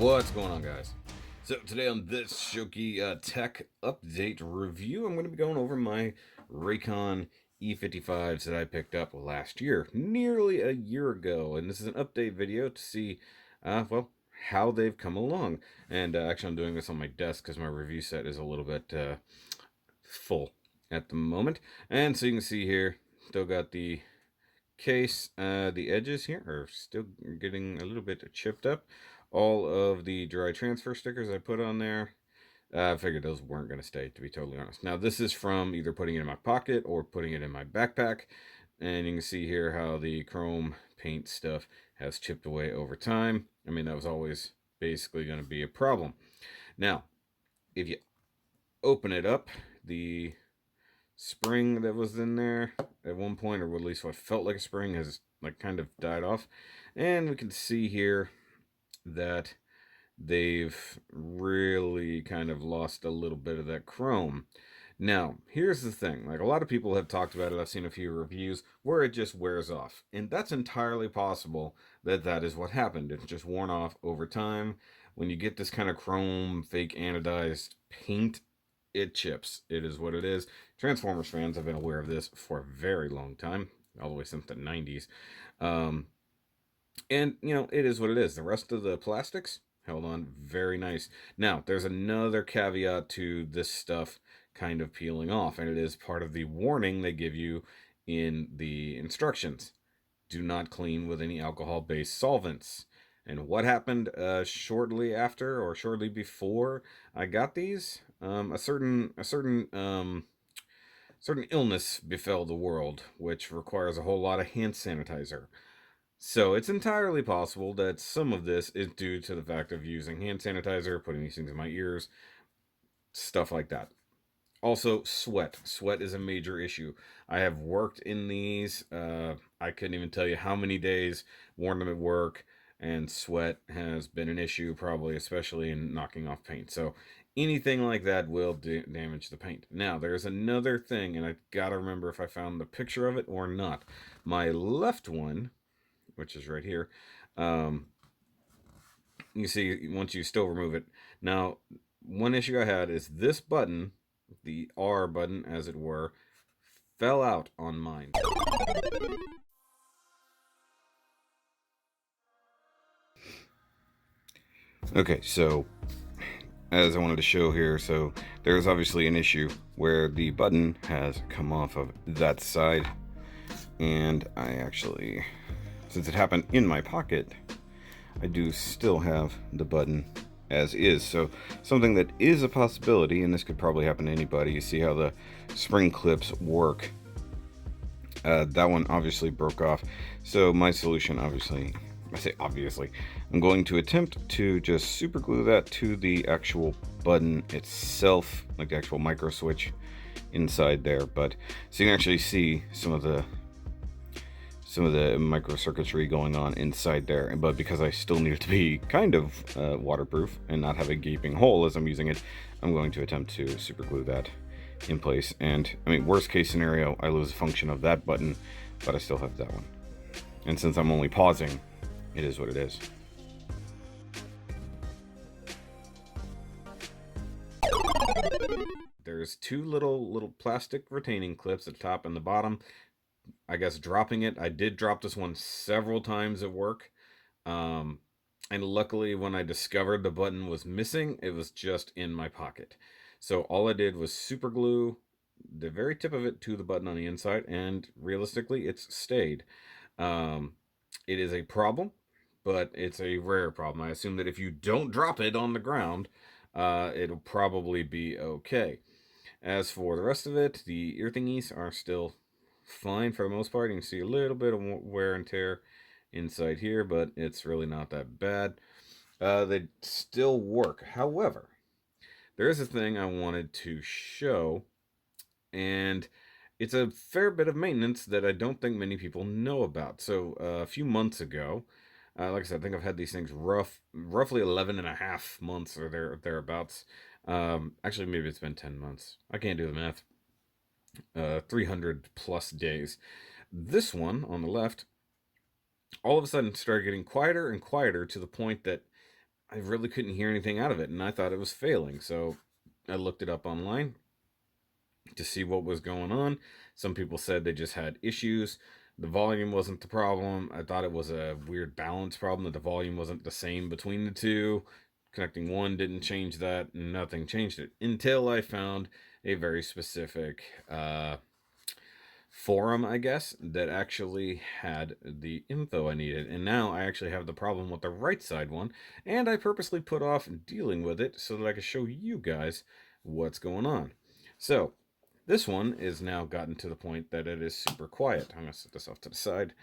What's going on, guys? So today on this Shoky tech update review, I'm going to be going over my Raycon E55s that I picked up last year, nearly a year ago. And this is an update video to see, well, how they've come along. And actually, I'm doing this on my desk because my review set is a little bit full at the moment. And so you can see here, still got the case. The edges here are still getting a little bit chipped up. All of the dry transfer stickers I put on there, I figured those weren't going to stay, to be totally honest. Now, this is from either putting it in my pocket or putting it in my backpack. And you can see here how the chrome paint stuff has chipped away over time. I mean, that was always basically going to be a problem. Now, if you open it up, the spring that was in there at one point, or at least what felt like a spring, has like kind of died off. And we can see here that they've really kind of lost a little bit of that chrome. Now, here's the thing. Like, a lot of people have talked about it. I've seen a few reviews where it just wears off. And that's entirely possible that that is what happened. It's just worn off over time. When you get this kind of chrome, fake anodized paint, it chips. It is what it is. Transformers fans have been aware of this for a very long time, all the way since the 90s. And, you know, it is what it is. The rest of the plastics held on very nice. Now, there's another caveat to this stuff kind of peeling off, and it is part of the warning they give you in the instructions. Do not clean with any alcohol-based solvents. And what happened shortly after or shortly before I got these? A certain illness befell the world, which requires a whole lot of hand sanitizer. So it's entirely possible that some of this is due to the fact of using hand sanitizer, putting these things in my ears, stuff like that. Also, sweat. Sweat is a major issue. I have worked in these. I couldn't even tell you how many days, worn them at work, and sweat has been an issue, probably especially in knocking off paint. So anything like that will damage the paint. Now, there's another thing, and I gotta remember if I found the picture of it or not. My left one, which is right here, you see once you still remove it. Now, one issue I had is this button, the R button as it were, fell out on mine. Okay, so as I wanted to show here, so there's obviously an issue where the button has come off of that side, and I actually, since it happened in my pocket, I do still have the button as is. So something that is a possibility, and this could probably happen to anybody, you see how the spring clips work. That one obviously broke off. So my solution, obviously, I say obviously, I'm going to attempt to just super glue that to the actual button itself, like the actual micro switch inside there. But so you can actually see some of the microcircuitry going on inside there, but because I still need it to be kind of waterproof and not have a gaping hole as I'm using it, I'm going to attempt to super glue that in place. And I mean, worst case scenario, I lose function of that button, but I still have that one. And since I'm only pausing, it is what it is. There's two little plastic retaining clips at the top and the bottom. I guess dropping it, I did drop this one several times at work, and luckily when I discovered the button was missing, it was just in my pocket. So all I did was super glue the very tip of it to the button on the inside, and realistically it's stayed. It is a problem, but it's a rare problem. I assume that if you don't drop it on the ground, it'll probably be okay. As for the rest of it, the ear thingies are still fine for the most part. You can see a little bit of wear and tear inside here, but it's really not that bad. They still work. However, there is a thing I wanted to show, and it's a fair bit of maintenance that I don't think many people know about. So a few months ago, like I said, I think I've had these things roughly 11 and a half months or thereabouts. Actually, maybe it's been 10 months. I can't do the math. 300 plus days. This one on the left all of a sudden started getting quieter and quieter to the point that I really couldn't hear anything out of it, and I thought it was failing. So I looked it up online to see what was going on. Some people said they just had issues. The volume wasn't the problem. I thought it was a weird balance problem, that the volume wasn't the same between the two. Connecting one didn't change that. Nothing changed it until I found a very specific forum, I guess, that actually had the info I needed. And now I actually have the problem with the right side one, and I purposely put off dealing with it so that I could show you guys what's going on. So this one is now gotten to the point that it is super quiet. I'm going to set this off to the side,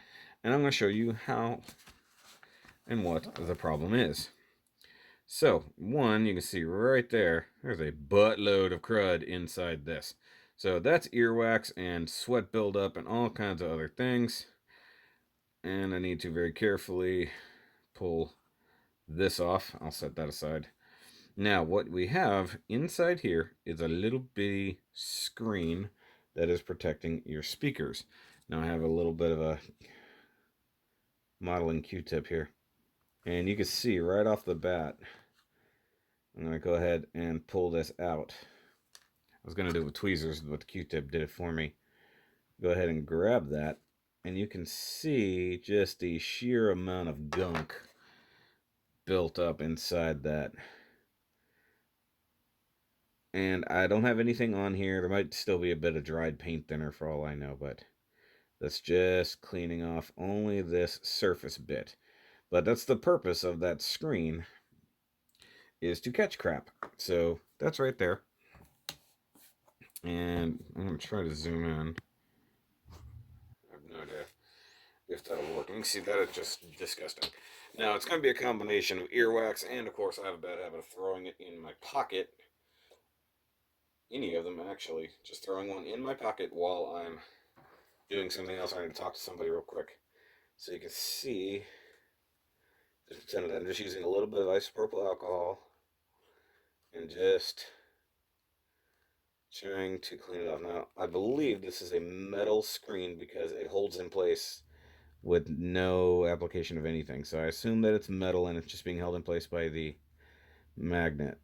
and I'm going to show you how and what the problem is. So, one, you can see right there, there's a buttload of crud inside this. So that's earwax and sweat buildup and all kinds of other things. And I need to very carefully pull this off. I'll set that aside. Now, what we have inside here is a little bitty screen that is protecting your speakers. Now I have a little bit of a modeling Q-tip here. And you can see right off the bat, I'm going to go ahead and pull this out. I was going to do it with tweezers, but the Q-tip did it for me. Go ahead and grab that, and you can see just the sheer amount of gunk built up inside that. And I don't have anything on here. There might still be a bit of dried paint thinner for all I know, but that's just cleaning off only this surface bit. But that's the purpose of that screen, is to catch crap. So that's right there. And I'm going to try to zoom in. I have no idea if that'll work. You can see that it's just disgusting. Now, it's going to be a combination of earwax, and of course I have a bad habit of throwing it in my pocket. Any of them, actually. Just throwing one in my pocket while I'm doing something else. I need to talk to somebody real quick. So you can see, just pretend that I'm just using a little bit of isopropyl alcohol and just trying to clean it off. Now, I believe this is a metal screen because it holds in place with no application of anything. So I assume that it's metal and it's just being held in place by the magnet.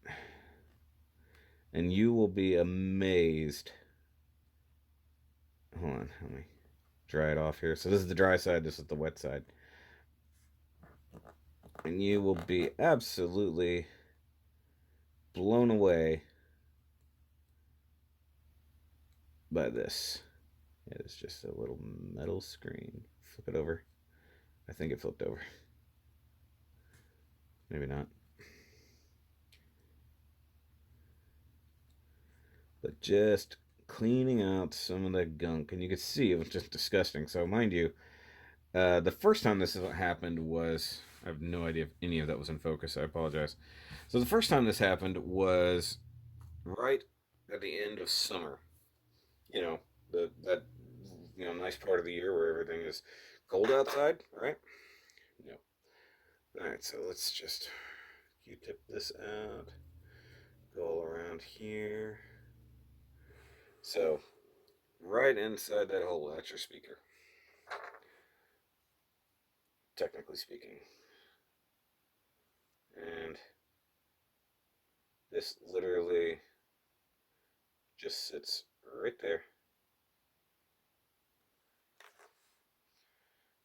And you will be amazed. Hold on, let me dry it off here. So this is the dry side, this is the wet side. And you will be absolutely blown away by this. It is just a little metal screen. Flip it over. I think it flipped over. Maybe not. But just cleaning out some of that gunk. And you can see it was just disgusting. So mind you, the first time this happened was, I have no idea if any of that was in focus. I apologize. So the first time this happened was right at the end of summer. You know, that nice part of the year where everything is cold outside, right? No. All right, so let's just Q-tip this out. Go all around here. So, right inside that hole, that's your speaker. Technically speaking. And this literally just sits right there.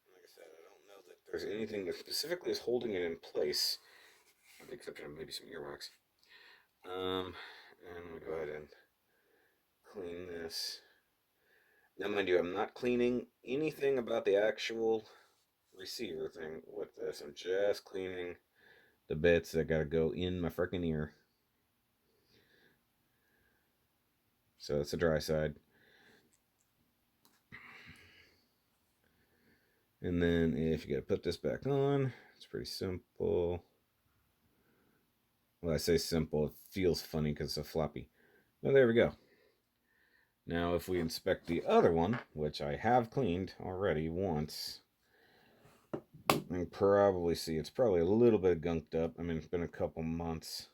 Like I said, I don't know that there's anything that specifically is holding it in place, with the exception of maybe some earwax. And we go ahead and clean this. Now, mind you, I'm not cleaning anything about the actual receiver thing with this. I'm just cleaning the bits that gotta go in my freaking ear. So it's the dry side. And then if you gotta put this back on, it's pretty simple. Well, I say simple, it feels funny because it's a floppy. Well, there we go. Now, if we inspect the other one, which I have cleaned already once, you can probably see it's probably a little bit gunked up. I mean, it's been a couple months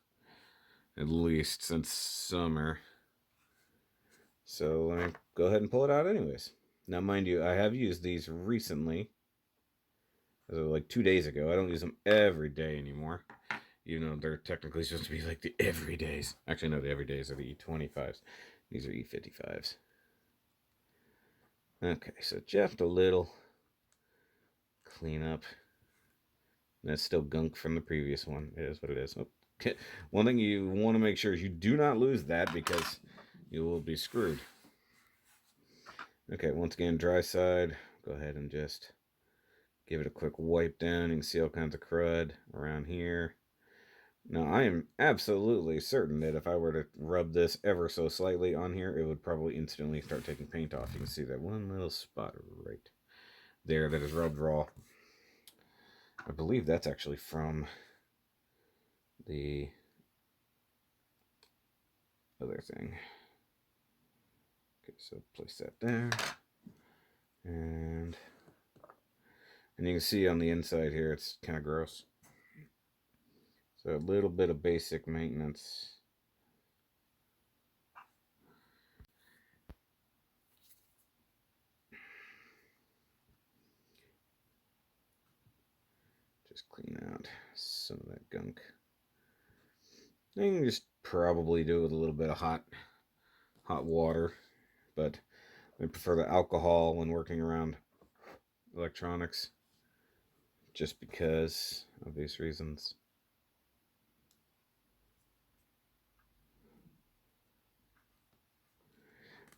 at least since summer. So let me go ahead and pull it out anyways. Now, mind you, I have used these recently. Like 2 days ago. I don't use them every day anymore. even though they're technically supposed to be like the everydays. Actually, no, the everydays are the E25s. These are E55s. Okay, so just a little clean up. That's still gunk from the previous one. It is what it is. Okay. One thing you want to make sure is you do not lose that, because you will be screwed. Okay, once again, dry side. Go ahead and just give it a quick wipe down. You can see all kinds of crud around here. Now, I am absolutely certain that if I were to rub this ever so slightly on here, it would probably instantly start taking paint off. You can see that one little spot right there that is rubbed raw. I believe that's actually from the other thing. Okay, so place that there. And you can see on the inside here, it's kind of gross. So a little bit of basic maintenance. Just clean out some of that gunk. You can just probably do it with a little bit of hot water, but I prefer the alcohol when working around electronics, just because of these reasons.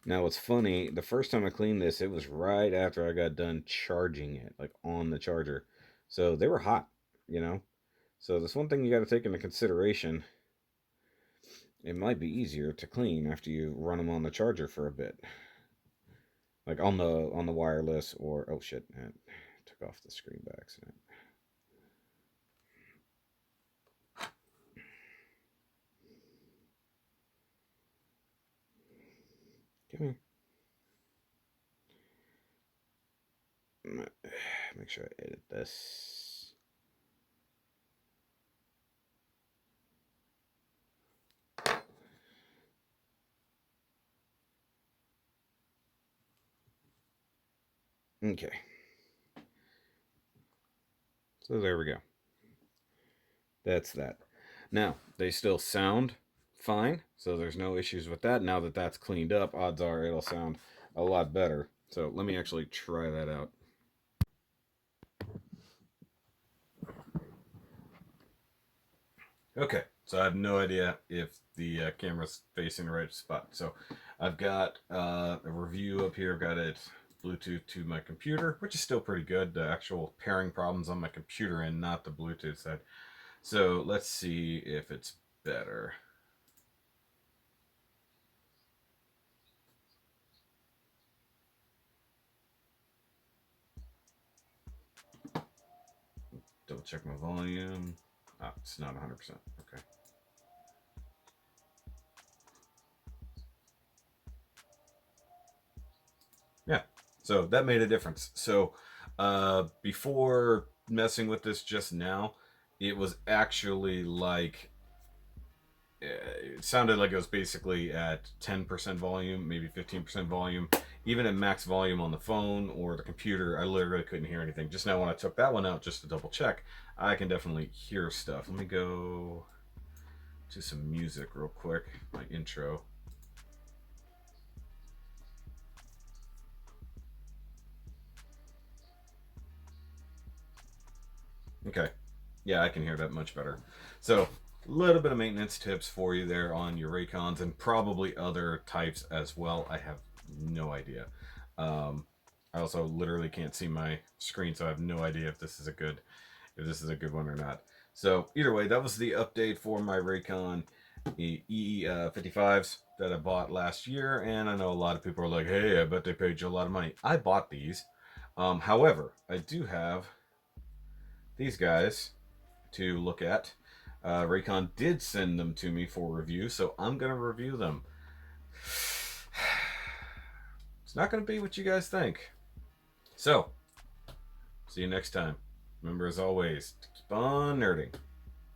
Now, what's funny, the first time I cleaned this, it was right after I got done charging it, like on the charger. So they were hot, you know? So that's one thing you got to take into consideration. It might be easier to clean after you run them on the charger for a bit. Like on the wireless, or, oh shit, I took off the screen by accident. Come here. Make sure I edit this. Okay. So there we go. That's that. Now, they still sound fine, so there's no issues with that. Now that that's cleaned up, odds are it'll sound a lot better. So let me actually try that out. Okay, so I have no idea if the camera's facing the right spot. So I've got a review up here. I've got it Bluetooth to my computer, which is still pretty good. The actual pairing problems on my computer and not the Bluetooth side. So let's see if it's better. Double check my volume. Ah, it's not 100%. Okay. Yeah, so that made a difference. So before messing with this just now, it was actually like, it sounded like it was basically at 10% volume, maybe 15% volume. Even at max volume on the phone or the computer, I literally couldn't hear anything. Just now when I took that one out just to double check, I can definitely hear stuff. Let me go to some music real quick, my intro. Okay. Yeah, I can hear that much better. So, a little bit of maintenance tips for you there on your Raycons, and probably other types as well. I have no idea. I also literally can't see my screen, so I have no idea if this is a good one or not. So either way, that was the update for my Raycon E55s that I bought last year, and I know a lot of people are like, "Hey, I bet they paid you a lot of money." I bought these. However, I do have these guys to look at. Raycon did send them to me for review, so I'm going to review them. It's not going to be what you guys think. So, see you next time. Remember, as always, to keep on nerding.